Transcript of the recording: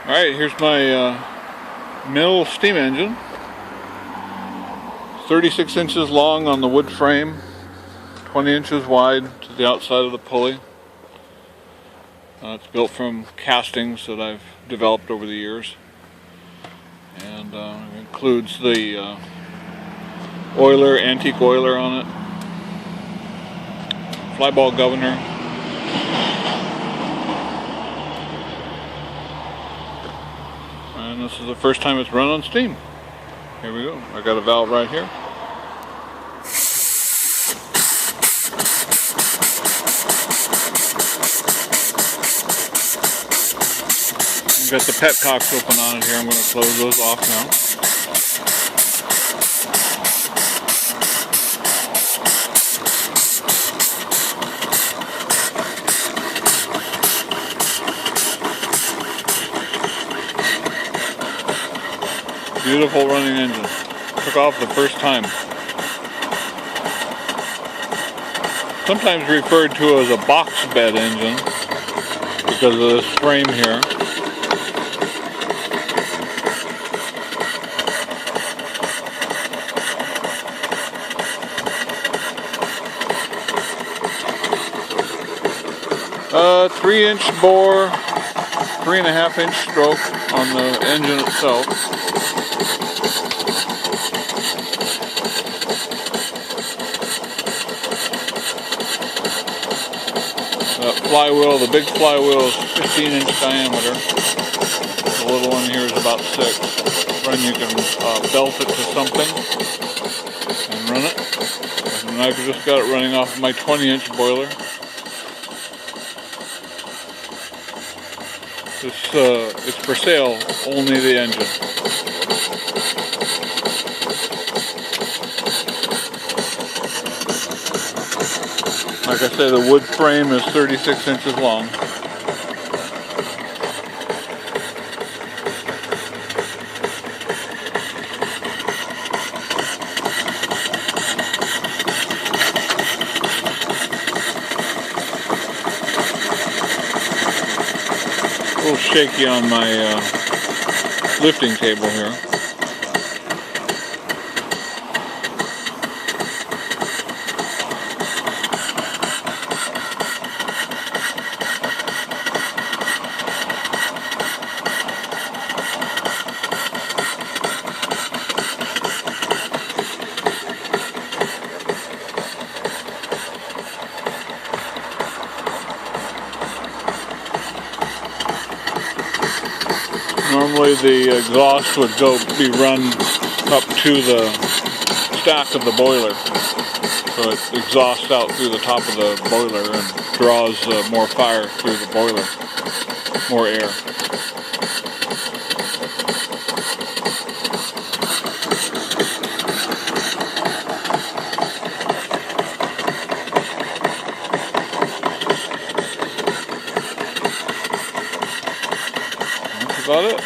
Alright, here's my mill steam engine. 36 inches long on the wood frame, 20 inches wide to the outside of the pulley. It's built from castings that I've developed over the years, and it includes the oiler, antique oiler on it, flyball governor, and this is the first time it's run on steam. Here we go. I got a valve right here. I've got the petcocks open on it here. I'm going to close those off now. Beautiful running engine. Took off the first time. Sometimes referred to as a box bed engine because of this frame here. A 3-inch bore, 3.5-inch stroke on the engine itself. That flywheel, the big flywheel is 15-inch diameter. The little one here is about 6. Then you can belt it to something and run it. And I've just got it running off of my 20-inch boiler. It's for sale, only the engine. Like I said, the wood frame is 36 inches long. A little shaky on my lifting table here. Normally the exhaust would be run up to the stack of the boiler, so it exhausts out through the top of the boiler and draws more fire through the boiler, more air. That's about it.